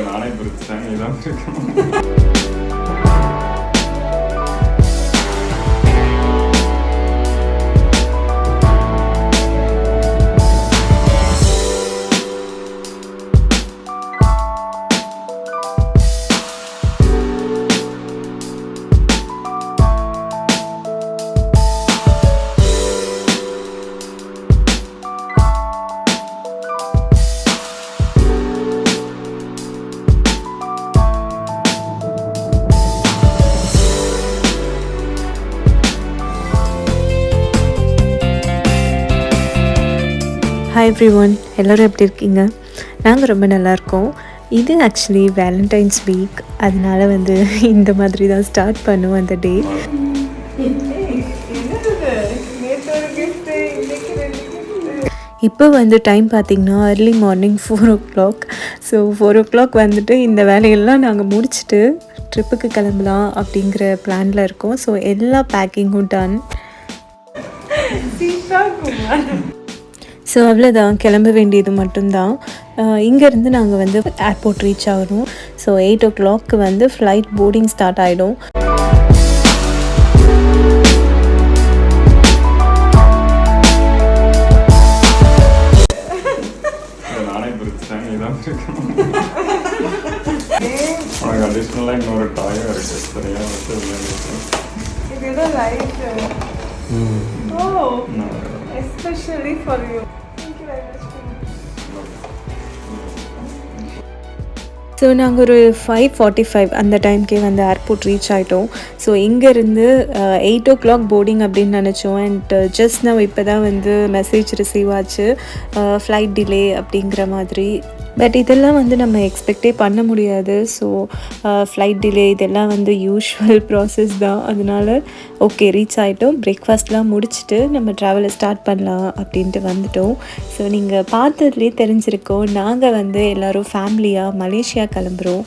நானே பிரிச்சுட்டேன், இதான் இருக்கணும். ஹாய் எவ்ரிஒன், எல்லோரும் எப்படி இருக்கீங்க? நாங்கள் ரொம்ப நல்லாயிருக்கோம். இது ஆக்சுவலி வேலண்டைன்ஸ் வீக், அதனால இந்த மாதிரி தான் ஸ்டார்ட் பண்ணுவோம் அந்த டே. இப்போ டைம் பார்த்திங்கன்னா early morning 4 o'clock. So 4 o'clock இந்த வேலையெல்லாம் நாங்கள் முடிச்சுட்டு ட்ரிப்புக்கு கிளம்பலாம் அப்படிங்கிற பிளானில் இருக்கோம். ஸோ எல்லா பேக்கிங்கும் டன். ஸோ அவ்வளோதான், கிளம்ப வேண்டியது மட்டும்தான். இங்கேருந்து நாங்கள் ஏர்போர்ட் ரீச் ஆகணும். So 8 o'clock flight boarding start ஆகிடும். நானே பிரிச்சுட்டேன், இதான் இருக்கணும். உனக்கு அடிஷ்னலாக இன்னொரு டாயும் இருக்குது, சரியா வச்சு இதுதான் light. Especially for you. Thank you very much. So நாங்கள் ஒரு 5:45 அந்த டைம்க்கே ஏர்போர்ட் ரீச் ஆகிட்டோம். ஸோ இங்கேருந்து 8 o'clock போர்டிங் அப்படின்னு நினச்சோம். அண்ட் ஜஸ்ட் நான் இப்போ தான் மெசேஜ் ரிசீவ் ஆச்சு, ஃப்ளைட் டிலே அப்படிங்கிற மாதிரி. பட் இதெல்லாம் நம்ம எக்ஸ்பெக்டே பண்ண முடியாது. ஸோ ஃப்ளைட் டிலே இதெல்லாம் யூஷுவல் ப்ராசஸ் தான். அதனால ஓகே, ரீச் ஆகிட்டோம். பிரேக்ஃபாஸ்ட்லாம் முடிச்சுட்டு நம்ம ட்ராவலை ஸ்டார்ட் பண்ணலாம் அப்படின்ட்டு வந்துட்டோம். ஸோ நீங்கள் பார்த்ததுலேயே தெரிஞ்சிருக்கோம், நாங்கள் எல்லோரும் ஃபேமிலியாக மலேசியா கிளம்புறோம்.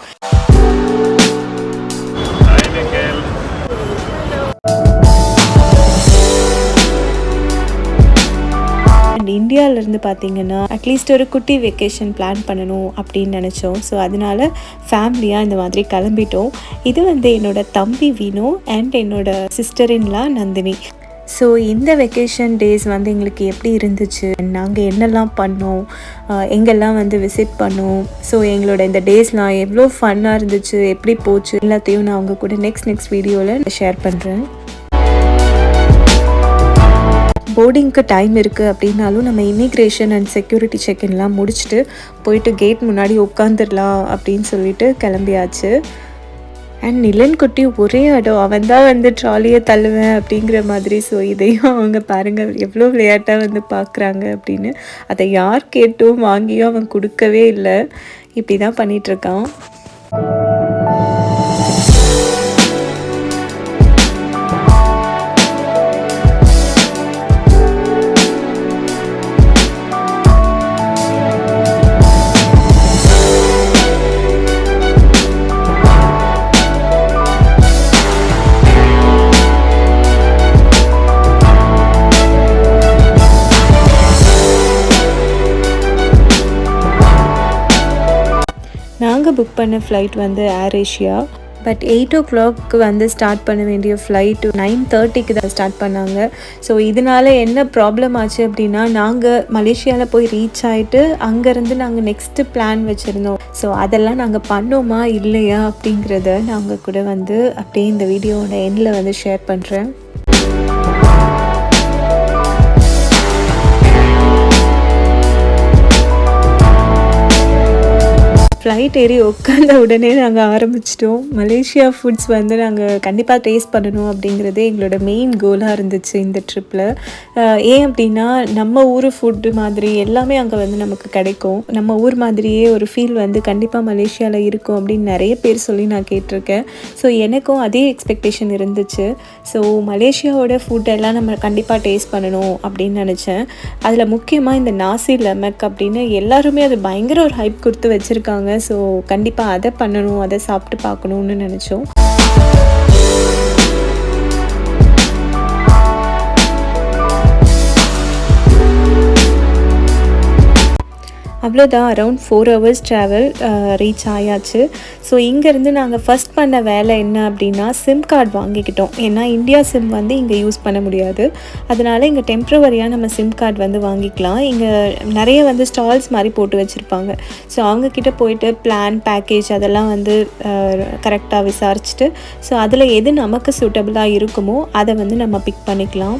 அண்ட் இந்தியாவிலேருந்து பார்த்திங்கன்னா அட்லீஸ்ட் ஒரு குட்டி வெக்கேஷன் பிளான் பண்ணணும் அப்படின்னு நினச்சோம். ஸோ அதனால் ஃபேமிலியாக இந்த மாதிரி கிளம்பிட்டோம். இது என்னோடய தம்பி வீணு அண்ட் என்னோடய சிஸ்டர்-இன்-லா நந்தினி. ஸோ இந்த வெக்கேஷன் டேஸ் எங்களுக்கு எப்படி இருந்துச்சு, நாங்கள் என்னெல்லாம் பண்ணோம், எங்கெல்லாம் விசிட் பண்ணோம், ஸோ எங்களோட இந்த டேஸ்லாம் எவ்வளோ ஃபன்னாக இருந்துச்சு, எப்படி போச்சு, எல்லாத்தையும் நான் அவங்க கூட நெக்ஸ்ட் வீடியோவில் ஷேர் பண்ணுறேன். போர்டிங்க்கு டைம் இருக்குது அப்படின்னாலும் நம்ம இமிக்ரேஷன் அண்ட் செக்யூரிட்டி செக்இன்லாம் முடிச்சுட்டு போயிட்டு கேட் முன்னாடி உட்காந்துடலாம் அப்படின்னு சொல்லிட்டு கிளம்பியாச்சு. அண்ட் நிலன் குட்டி ஒரே இடம், அவன் தான் ட்ராலியை தள்ளுவேன் அப்படிங்கிற மாதிரி. ஸோ இதையும் அவங்க பாருங்கள் எவ்வளோ விளையாட்டாக பார்க்குறாங்க அப்படின்னு. அதை யார் கேட்டும் வாங்கியும் அவன் கொடுக்கவே இல்லை. இப்படி தான் பண்ணிகிட்ருக்கான். நாங்கள் புக் பண்ண flight air Asia. But 8 o'clock start பண்ண வேண்டிய ஃப்ளைட் 9:30க்கு தான் ஸ்டார்ட் பண்ணாங்க. ஸோ இதனால் என்ன ப்ராப்ளம் ஆச்சு அப்படின்னா, நாங்கள் மலேசியாவில் போய் ரீச் ஆகிட்டு அங்கேருந்து நாங்கள் நெக்ஸ்ட்டு பிளான் வச்சுருந்தோம். ஸோ அதெல்லாம் நாங்கள் பண்ணோமா இல்லையா அப்படிங்கிறத நாங்கள் கூட அப்படியே இந்த வீடியோவோட எண்டில் ஷேர் பண்ணுறேன். ஃப்ளைட் ஏறி உட்காந்த உடனே நாங்கள் ஆரம்பிச்சிட்டோம். மலேசியா ஃபுட்ஸ் நாங்கள் கண்டிப்பாக டேஸ்ட் பண்ணணும் அப்படிங்கிறதே எங்களோட மெயின் கோலாக இருந்துச்சு இந்த ட்ரிப்பில். ஏன் அப்படின்னா, நம்ம ஊர் ஃபுட்டு மாதிரி எல்லாமே அங்கே நமக்கு கிடைக்கும். நம்ம ஊர் மாதிரியே ஒரு ஃபீல் கண்டிப்பாக மலேசியாவில் இருக்கும் அப்படின்னு நிறைய பேர் சொல்லி நான் கேட்டிருக்கேன். ஸோ எனக்கும் அதே எக்ஸ்பெக்டேஷன் இருந்துச்சு. ஸோ மலேசியாவோட ஃபுட்டெல்லாம் நம்ம கண்டிப்பாக டேஸ்ட் பண்ணணும் அப்படின்னு நினச்சேன். அதில் முக்கியமாக இந்த நாசி லெமக் அப்படின்னு எல்லாருமே அது பயங்கர ஒரு ஹைப் கொடுத்து வச்சுருக்காங்க. ஸோ கண்டிப்பாக அதை பண்ணணும், அதை சாப்பிட்டு பார்க்கணுன்னு நினச்சோம். அவ்வளோதான், அரவுண்ட் 4 hours ட்ராவல் ரீச் ஆயாச்சு. ஸோ இங்கேருந்து நாங்கள் ஃபஸ்ட் பண்ண வேலை என்ன அப்படின்னா சிம் கார்டு வாங்கிக்கிட்டோம். ஏன்னா இந்தியா சிம் வந்து இங்கே யூஸ் பண்ண முடியாது. அதனால் இங்கே டெம்ப்ரவரியாக நம்ம சிம் கார்டு வந்து வாங்கிக்கலாம். இங்கே நிறைய வந்து ஸ்டால்ஸ் மாதிரி போட்டு வச்சுருப்பாங்க. ஸோ அவங்கக்கிட்ட போயிட்டு பிளான் பேக்கேஜ் அதெல்லாம் வந்து கரெக்டாக விசாரிச்சுட்டு ஸோ அதில் எது நமக்கு சூட்டபுளாக இருக்குமோ அதை வந்து நம்ம பிக் பண்ணிக்கலாம்.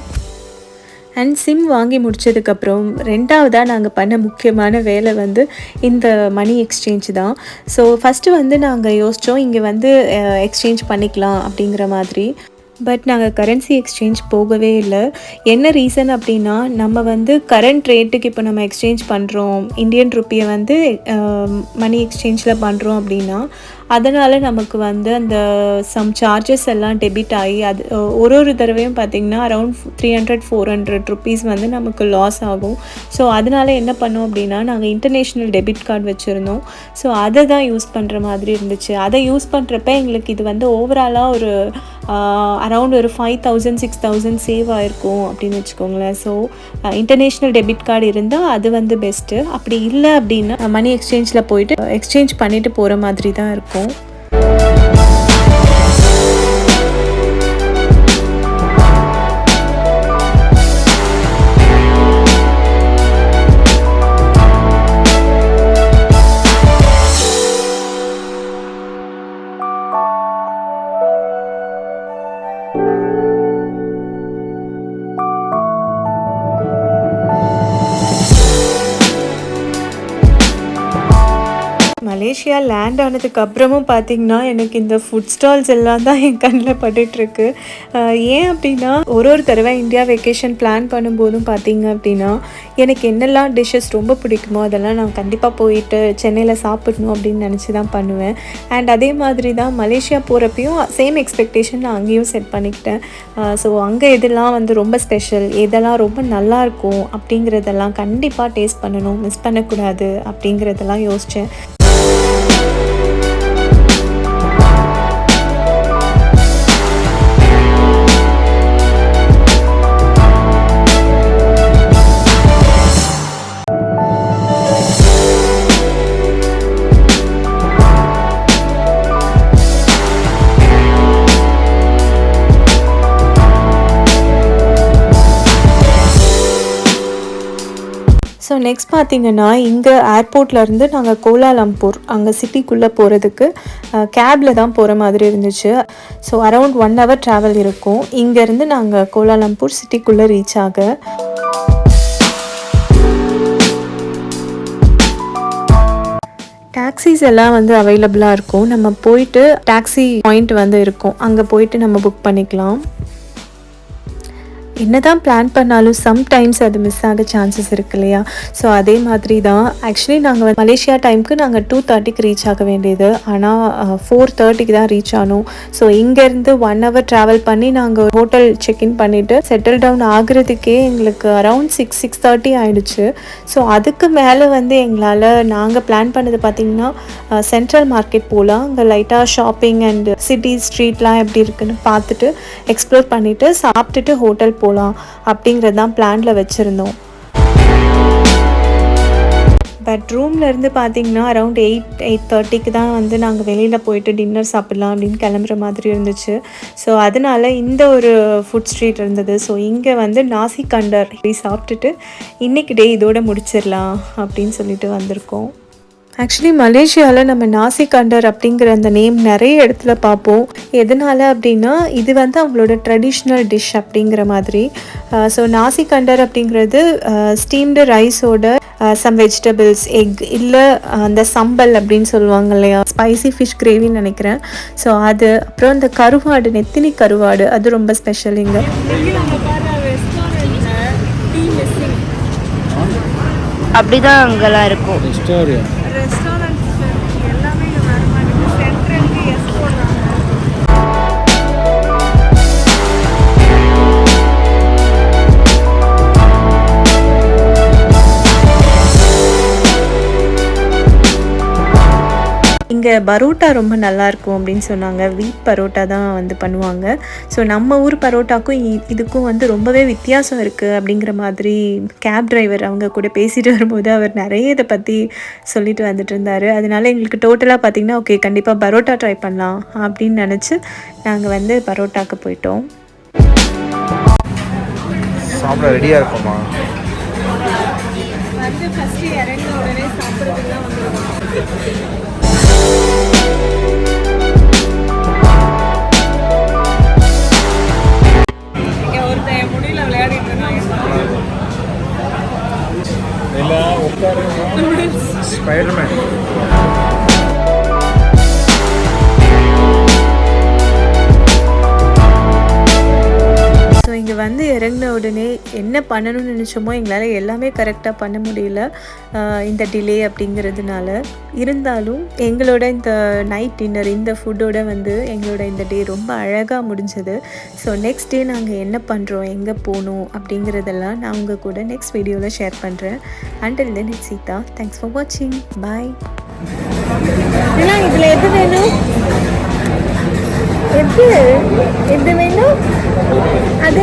அண்ட் சிம் வாங்கி முடித்ததுக்கப்புறம் ரெண்டாவதாக நாங்கள் பண்ண முக்கியமான வேலை வந்து இந்த மணி எக்ஸ்சேஞ்ச் தான். ஸோ ஃபஸ்ட்டு வந்து நாங்கள் யோசித்தோம் இங்கே வந்து எக்ஸ்சேஞ்ச் பண்ணிக்கலாம் அப்படிங்கிற மாதிரி. பட் நாங்கள் கரன்சி எக்ஸ்சேஞ்ச் போகவே இல்லை. என்ன ரீசன் அப்படின்னா நம்ம வந்து கரண்ட் ரேட்டுக்கு இப்போ நம்ம எக்ஸ்சேஞ்ச் பண்ணுறோம், இந்தியன் ருப்பியை வந்து மணி எக்ஸ்சேஞ்சில் பண்ணுறோம் அப்படின்னா அதனால் நமக்கு வந்து அந்த சம் சார்ஜஸ் எல்லாம் டெபிட் ஆகி அது ஒரு தடவையும் பார்த்திங்கன்னா அரவுண்ட் 300-400 ருப்பீஸ் வந்து நமக்கு லாஸ் ஆகும். ஸோ அதனால் என்ன பண்ணோம் அப்படின்னா நாங்கள் இன்டர்நேஷ்னல் டெபிட் கார்டு வச்சுருந்தோம். ஸோ அதை தான் யூஸ் பண்ணுற மாதிரி இருந்துச்சு. அதை யூஸ் பண்ணுறப்ப எங்களுக்கு இது வந்து ஓவராலாக ஒரு அரவுண்ட் ஒரு 5,000-6,000 சேவ் ஆகிருக்கும் அப்படின்னு வச்சுக்கோங்களேன். ஸோ இன்டர்நேஷ்னல் டெபிட் கார்டு இருந்தால் அது வந்து பெஸ்ட்டு. அப்படி இல்லை அப்படின்னா மணி எக்ஸ்சேஞ்சில் போயிட்டு எக்ஸ்சேஞ்ச் பண்ணிவிட்டு போகிற மாதிரி தான் இருக்கும். மலேசியா லேண்ட் ஆனதுக்கு அப்புறமும் பார்த்திங்கன்னா எனக்கு இந்த ஃபுட் ஸ்டால்ஸ் எல்லாம் தான் என் கண்ணில் பட்டுட்ருக்கு. ஏன் அப்படின்னா ஒரு தடவை இந்தியா வெக்கேஷன் பிளான் பண்ணும்போதும் பார்த்திங்க அப்படின்னா எனக்கு என்னெல்லாம் டிஷ்ஷஸ் ரொம்ப பிடிக்குமோ அதெல்லாம் நான் கண்டிப்பாக போயிட்டு சென்னையில் சாப்பிடணும் அப்படின்னு நினச்சி தான் பண்ணுவேன். அண்ட் அதே மாதிரி தான் மலேசியா போகிறப்பையும் சேம் எக்ஸ்பெக்டேஷன் நான் அங்கேயும் செட் பண்ணிக்கிட்டேன். ஸோ அங்கே எதெல்லாம் வந்து ரொம்ப ஸ்பெஷல், எதெல்லாம் ரொம்ப நல்லாயிருக்கும் அப்படிங்கிறதெல்லாம் கண்டிப்பாக டேஸ்ட் பண்ணணும், மிஸ் பண்ணக்கூடாது அப்படிங்கிறதெல்லாம் யோசித்தேன். ஸோ நெக்ஸ்ட் பார்த்திங்கன்னா இங்கே ஏர்போர்ட்லேருந்து நாங்கள் கோலாலம்பூர் அங்கே சிட்டிக்குள்ளே போகிறதுக்கு கேபில் தான் போகிற மாதிரி இருந்துச்சு. ஸோ அரவுண்ட் 1 hour ட்ராவல் இருக்கும். இங்கேருந்து நாங்கள் கோலாலம்பூர் சிட்டிக்குள்ளே ரீச் ஆக டாக்ஸிஸ் எல்லாம் வந்து அவைலபிளாக இருக்கும். நம்ம போயிட்டு டாக்ஸி பாயிண்ட் வந்து இருக்கும், அங்கே போயிட்டு நம்ம புக் பண்ணிக்கலாம். என்ன தான் பிளான் பண்ணாலும் சம்டைம்ஸ் அது மிஸ் ஆக சான்சஸ் இருக்கு இல்லையா? ஸோ அதே மாதிரி தான் ஆக்சுவலி நாங்கள் மலேசியா டைமுக்கு நாங்கள் 2:30க்கு ரீச் ஆக வேண்டியது, ஆனால் 4:30க்கு தான் ரீச் ஆனோம். ஸோ இங்கேருந்து 1 hour ட்ராவல் பண்ணி நாங்கள் ஹோட்டல் செக்இன் பண்ணிவிட்டு செட்டில் டவுன் ஆகுறதுக்கே எங்களுக்கு அரவுண்ட் 6:30 ஆகிடுச்சு. ஸோ அதுக்கு மேலே வந்து எங்களால் நாங்கள் பிளான் பண்ணது பார்த்திங்கன்னா சென்ட்ரல் மார்க்கெட் போகலாம், அங்கே லைட்டாக ஷாப்பிங் அண்ட் சிட்டி ஸ்ட்ரீட்லாம் எப்படி இருக்குன்னு பார்த்துட்டு எக்ஸ்ப்ளோர் பண்ணிவிட்டு சாப்பிட்டுட்டு ஹோட்டல் போகலாம் அப்படிங்கிறது தான் பிளானில் வச்சுருந்தோம். பட் ரூம்லேருந்து பார்த்திங்கன்னா அரவுண்ட் 8:30க்கு தான் வந்து நாங்கள் வெளியில் போயிட்டு டின்னர் சாப்பிட்லாம் அப்படின்னு கிளம்புற மாதிரி இருந்துச்சு. ஸோ அதனால் இந்த ஒரு ஃபுட் ஸ்ட்ரீட் இருந்தது. ஸோ இங்கே வந்து நாசி கண்டர் சாப்பிட்டுட்டு இன்றைக்கி டே இதோட முடிச்சிடலாம் அப்படின்னு சொல்லிட்டு வந்திருக்கோம். ஆக்சுவலி மலேசியாவில் நம்ம நாசி கண்டர் அப்படிங்கிற அந்த நேம் நிறைய இடத்துல பார்ப்போம். எதனால் அப்படின்னா இது வந்து அவங்களோட ட்ரெடிஷ்னல் டிஷ் அப்படிங்கிற மாதிரி. ஸோ நாசி கண்டர் அப்படிங்கிறது ஸ்டீம்டு ரைஸோட சம் வெஜிடபிள்ஸ், எக் இல்லை அந்த சம்பல் அப்படின்னு சொல்லுவாங்க இல்லையா, ஸ்பைசி ஃபிஷ் கிரேவின்னு நினைக்கிறேன். ஸோ அது அப்புறம் இந்த கருவாடு, நெத்தினி கருவாடு, அது ரொம்ப ஸ்பெஷல் இங்கே. அப்படிதான் அங்கெல்லாம் இருக்கும். இங்கே பரோட்டா ரொம்ப நல்லாயிருக்கும் அப்படின்னு சொன்னாங்க. வீட் பரோட்டா தான் வந்து பண்ணுவாங்க. ஸோ நம்ம ஊர் பரோட்டாக்கும் இதுக்கும் வந்து ரொம்பவே வித்தியாசம் இருக்குது அப்படிங்கிற மாதிரி கேப் டிரைவர் அவங்க கூட பேசிட்டு வரும்போது அவர் நிறைய இதை பற்றி சொல்லிட்டு வந்துட்டு இருந்தார். அதனால எங்களுக்கு டோட்டலாக பார்த்திங்கன்னா ஓகே கண்டிப்பாக பரோட்டா ட்ரை பண்ணலாம் அப்படின்னு நினச்சி நாங்கள் வந்து பரோட்டாக்கு போயிட்டோம். சாப்பிட ரெடியாக இருக்குமா? வந்து ஃபஸ்ட்டு இறங்க உடனே சாப்பிட்றதுலாம் ஒருத்தன் முடியல விளையாடிட்டு இருக்காங்க. ஸ்பைடர்மேன். ஸோ இங்கே வந்து இறங்கின உடனே என்ன பண்ணணும்னு நினச்சோமோ எங்களால் எல்லாமே கரெக்டாக பண்ண முடியல இந்த டிலே அப்படிங்கிறதுனால. இருந்தாலும் எங்களோட இந்த நைட் டின்னர் இந்த ஃபுட்டோட வந்து எங்களோட இந்த டே ரொம்ப அழகாக முடிஞ்சது. ஸோ நெக்ஸ்ட் டே நாங்கள் என்ன பண்ணுறோம், எங்கே போகணும் அப்படிங்கிறதெல்லாம் நான் உங்கள் கூட நெக்ஸ்ட் வீடியோவில் ஷேர் பண்ணுறேன். Until then it's Sita. Thanks for வாட்சிங். பாய். இதில் எது வேணும்? எது வேணும்? அது